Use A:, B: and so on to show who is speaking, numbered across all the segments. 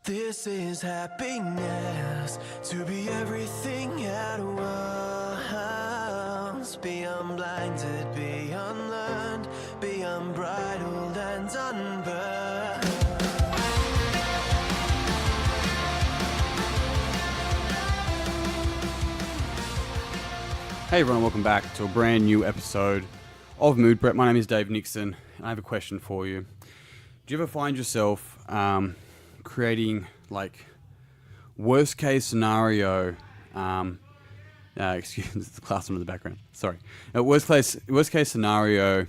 A: This is happiness, to be everything at once. Be unblinded, be unlearned, be unbridled and unburned.
B: Hey everyone, welcome back to a brand new episode of Mood Prep. My name is Dave Nixon, and I have a question for you. Do you ever find yourself creating like worst case scenario? Excuse me, the classroom in the background. Sorry, worst case scenario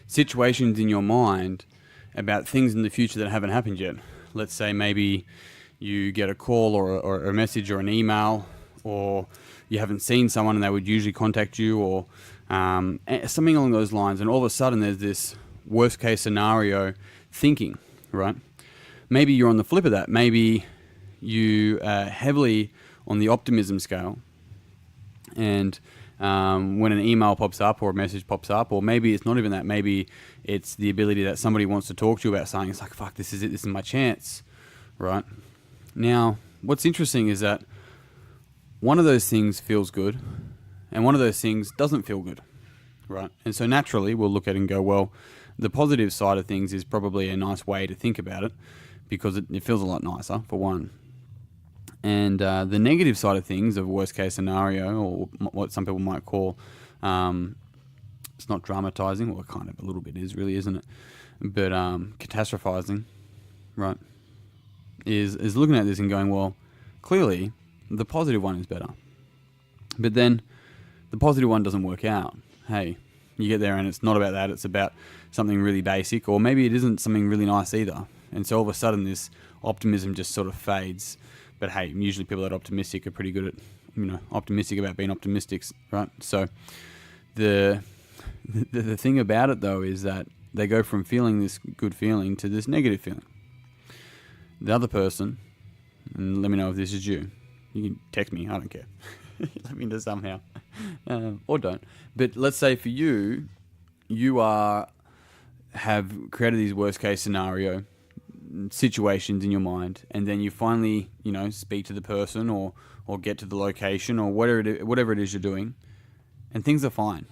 B: situations in your mind about things in the future that haven't happened yet. Let's say maybe you get a call or a message or an email, or you haven't seen someone and they would usually contact you, or something along those lines, and all of a sudden there's this worst case scenario thinking, right? Maybe you're on the flip of that. Maybe you are heavily on the optimism scale, and when an email pops up or a message pops up, or maybe it's not even that, maybe it's the ability that somebody wants to talk to you about something. It's like, fuck, this is it, this is my chance, right? Now, what's interesting is that one of those things feels good, and one of those things doesn't feel good, right? And so naturally, we'll look at it and go, well, the positive side of things is probably a nice way to think about it, because it feels a lot nicer, for one. And the negative side of things, of worst case scenario, or what some people might call, it's not dramatizing, well, it kind of a little bit is, really, isn't it? But catastrophizing, right, is looking at this and going, well, clearly the positive one is better. But then the positive one doesn't work out. Hey, you get there and it's not about that, it's about something really basic, or maybe it isn't something really nice either. And so all of a sudden this optimism just sort of fades. But hey, usually people that are optimistic are pretty good at, optimistic about being optimistic, right? So the thing about it though is that they go from feeling this good feeling to this negative feeling. The other person, and let me know if this is you. You can text me, I don't care. Let me know somehow. Or don't. But let's say for you, you have created these worst case scenario situations in your mind, and then you finally, speak to the person or get to the location or whatever it is you're doing, and things are fine.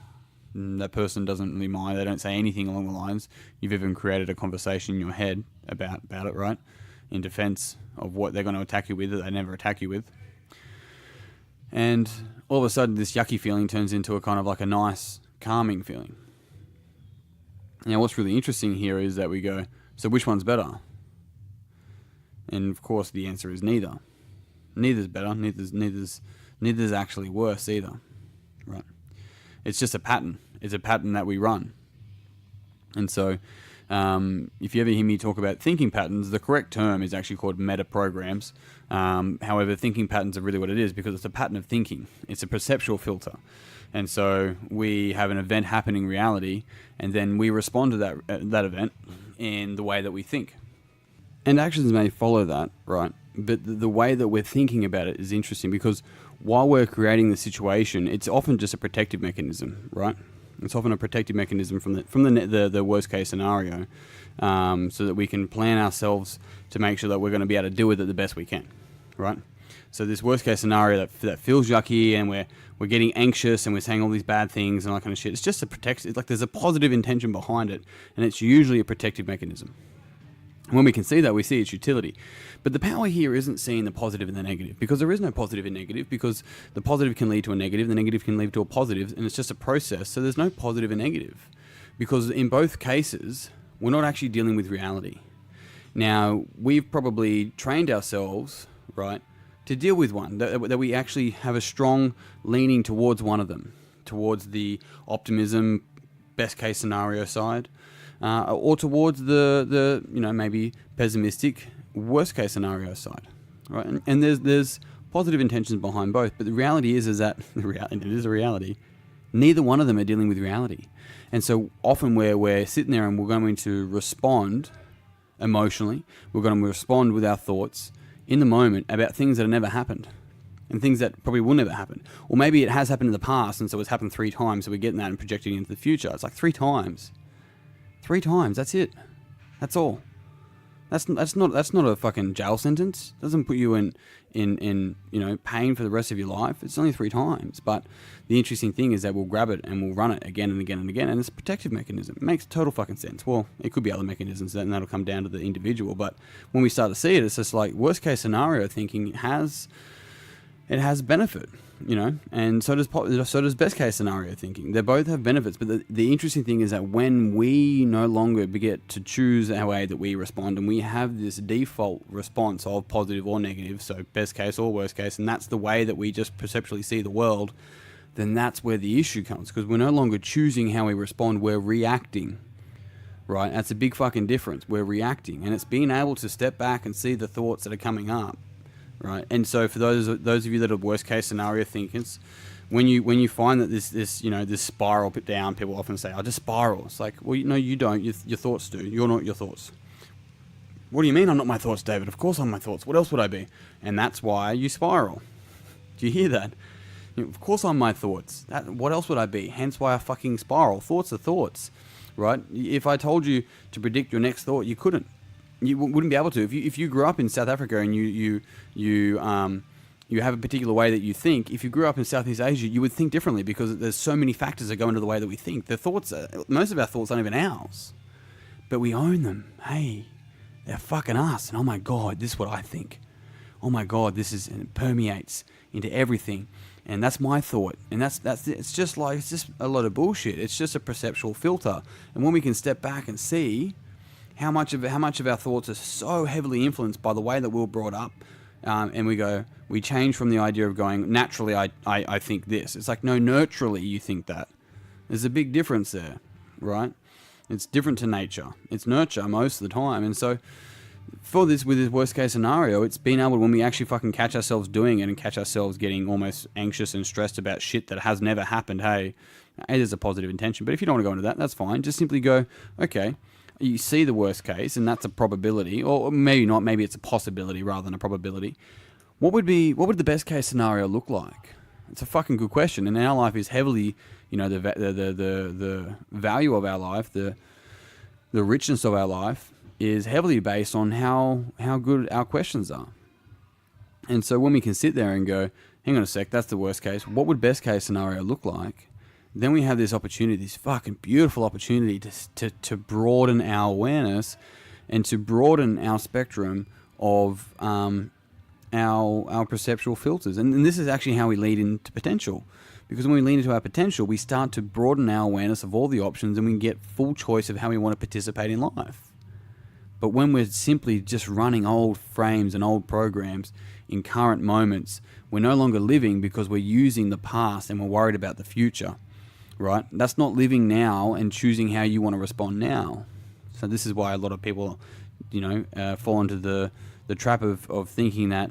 B: And that person doesn't really mind. They don't say anything along the lines. You've even created a conversation in your head about it, right? In defense of what they're going to attack you with that they never attack you with. And all of a sudden, this yucky feeling turns into a kind of like a nice, calming feeling. Now, what's really interesting here is that we go, so which one's better? And of course, the answer is neither. Neither's better. Neither's actually worse either, right? It's just a pattern. It's a pattern that we run. And so, if you ever hear me talk about thinking patterns, the correct term is actually called meta programs. However, thinking patterns are really what it is, because it's a pattern of thinking. It's a perceptual filter. And so we have an event happening in reality, and then we respond to that event in the way that we think. And actions may follow that, right? But the way that we're thinking about it is interesting, because while we're creating the situation, it's often just a protective mechanism, right? It's often a protective mechanism from the worst case scenario, so that we can plan ourselves to make sure that we're going to be able to deal with it the best we can, right? So this worst case scenario that feels yucky, and we're getting anxious, and we're saying all these bad things and all that kind of shit. It's just it's like there's a positive intention behind it, and it's usually a protective mechanism. And when we can see that, we see its utility. But the power here isn't seeing the positive and the negative, because there is no positive and negative, because the positive can lead to a negative, the negative can lead to a positive, and it's just a process. So there's no positive and negative, because in both cases, we're not actually dealing with reality. Now, we've probably trained ourselves, right, to deal with one, that we actually have a strong leaning towards one of them, towards the optimism, best case scenario side, or towards the maybe pessimistic worst case scenario side, right? And there's positive intentions behind both, but the reality is that it is a reality. Neither one of them are dealing with reality, and so often we're sitting there and we're going to respond emotionally. We're going to respond with our thoughts in the moment about things that have never happened, and things that probably will never happen. Or maybe it has happened in the past, and so it's happened 3 times, so we're getting that and projecting it into the future. It's like 3 times. 3 times, that's it. That's all. That's not a fucking jail sentence. It doesn't put you in pain for the rest of your life. It's only 3 times. But the interesting thing is that we'll grab it and we'll run it again and again and again, and it's a protective mechanism. It makes total fucking sense. Well, it could be other mechanisms, and that'll come down to the individual. But when we start to see it, it's just like worst case scenario thinking has benefit, and so does best case scenario thinking. They both have benefits, but the interesting thing is that when we no longer get to choose our way that we respond, and we have this default response of positive or negative, so best case or worst case, and that's the way that we just perceptually see the world, then that's where the issue comes, because we're no longer choosing how we respond, we're reacting. Right? That's a big fucking difference. We're reacting, and it's being able to step back and see the thoughts that are coming up. Right, and so for those of you that are worst case scenario thinkers, when you find that this spiral down, people often say, "I just spiral." It's like, well, no, you don't. Your thoughts do. You're not your thoughts. What do you mean I'm not my thoughts, David? Of course I'm my thoughts. What else would I be? And that's why you spiral. Do you hear that? Of course I'm my thoughts. What else would I be? Hence why I fucking spiral. Thoughts are thoughts, right? If I told you to predict your next thought, you couldn't. You wouldn't be able to. If you grew up in South Africa and you have a particular way that you think, if you grew up in Southeast Asia, you would think differently because there's so many factors that go into the way that we think. Most of our thoughts aren't even ours, but we own them. Hey, they're fucking us. And oh my God, this is what I think. Oh my God, and it permeates into everything. And that's my thought. And it's just a lot of bullshit. It's just a perceptual filter. And when we can step back and see how much of our thoughts are so heavily influenced by the way that we were brought up, and we change from the idea of going, naturally I think this. It's like, no, nurturally you think that. There's a big difference there, right? It's different to nature. It's nurture most of the time. And so with this worst case scenario, it's being able, when we actually fucking catch ourselves doing it and catch ourselves getting almost anxious and stressed about shit that has never happened, hey, there's a positive intention. But if you don't want to go into that, that's fine. Just simply go, okay, you see the worst case, and that's a probability, or maybe not, maybe it's a possibility rather than a probability. What would the best case scenario look like? It's a fucking good question, and our life is heavily, the value of our life, the richness of our life is heavily based on how good our questions are. And so when we can sit there and go, hang on a sec, that's the worst case, what would best case scenario look like? Then we have this opportunity, this fucking beautiful opportunity to broaden our awareness and to broaden our spectrum of our perceptual filters. And this is actually how we lead into potential. Because when we lean into our potential, we start to broaden our awareness of all the options, and we can get full choice of how we want to participate in life. But when we're simply just running old frames and old programs in current moments, we're no longer living because we're using the past and we're worried about the future. Right? That's not living now and choosing how you want to respond now. So this is why a lot of people, fall into the trap of thinking that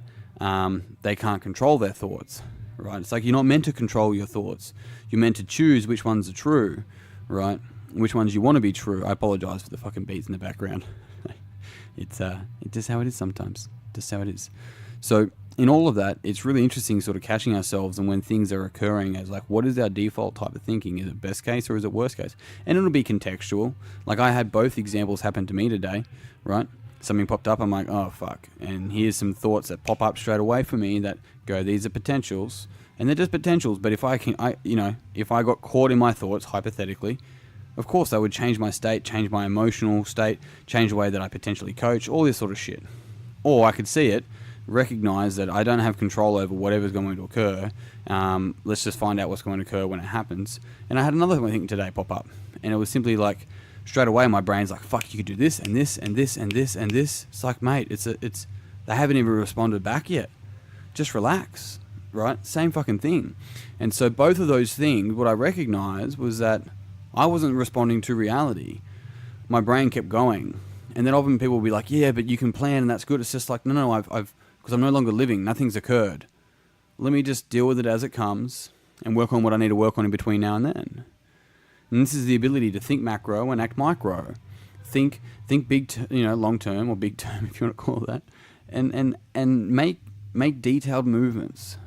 B: they can't control their thoughts. Right? It's like you're not meant to control your thoughts. You're meant to choose which ones are true. Right? Which ones you want to be true. I apologize for the fucking beats in the background. It's just how it is sometimes. Just how it is. So in all of that, it's really interesting sort of catching ourselves, and when things are occurring, as like, what is our default type of thinking? Is it best case or is it worst case? And it'll be contextual. Like I had both examples happen to me today, right? Something popped up, I'm like, oh fuck. And here's some thoughts that pop up straight away for me that go, these are potentials. And they're just potentials, but if I got caught in my thoughts, hypothetically, of course I would change my state, change my emotional state, change the way that I potentially coach, all this sort of shit. Or I could see it, recognize that I don't have control over whatever's going to occur. Let's just find out what's going to occur when it happens. And I had another thing today pop up, and it was simply like, straight away my brain's like, fuck, you could do this and this and this and this and this. It's like, mate, they haven't even responded back yet. Just relax, right? Same fucking thing. And so both of those things, what I recognized was that I wasn't responding to reality. My brain kept going. And then often people will be like, yeah, but you can plan and that's good. It's just like, no, I've because I'm no longer living. Nothing's occurred. Let me just deal with it as it comes and work on what I need to work on in between now and then. And this is the ability to think macro and act micro. Think big, long term or big term, if you want to call it that, and make detailed movements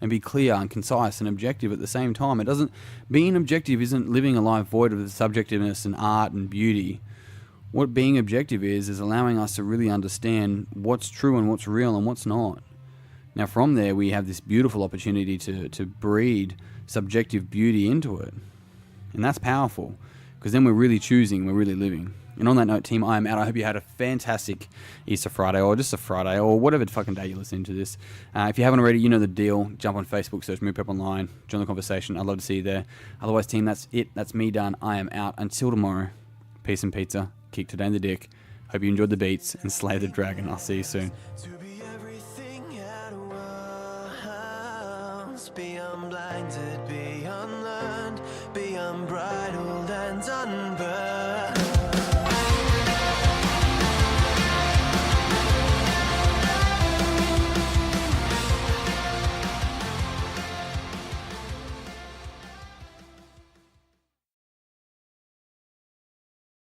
B: and be clear and concise and objective at the same time. Being objective isn't living a life void of the subjectiveness and art and beauty. what being objective is allowing us to really understand what's true and what's real and what's not. Now from there, we have this beautiful opportunity to breed subjective beauty into it. And that's powerful, because then we're really choosing, we're really living. And on that note, team, I am out. I hope you had a fantastic Easter Friday, or just a Friday, or whatever fucking day you're listening to this. If you haven't already, you know the deal. Jump on Facebook, search Mood Prep Online, join the conversation. I'd love to see you there. Otherwise, team, that's it. That's me done. I am out. Until tomorrow, peace and pizza. Kick today in the dick. Hope you enjoyed the beats, and slay the dragon. I'll see you soon.
A: to be everything at once, be unblinded.